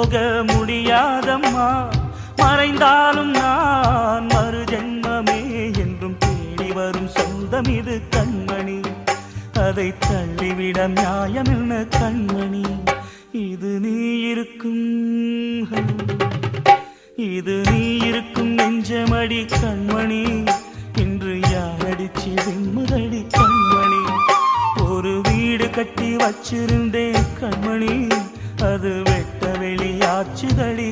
போக முடியாதம்மா, மறைந்தாலும் நான் மறு ஜென்மமே என்றும் தேடி வரும் சொந்தம் இது கண்மணி. அதை தள்ளிவிட நியாயம் என்ன கண்மணி? இது நீ இருக்கும், இது நீ இருக்கும் நெஞ்சமடி கண்மணி. இன்று யாரடிச்சு வெண்முதடி கண்மணி? ஒரு வீடு கட்டி வச்சிருந்தேன் கண்மணி, அது வெட்ட வெளியாச்சுதடி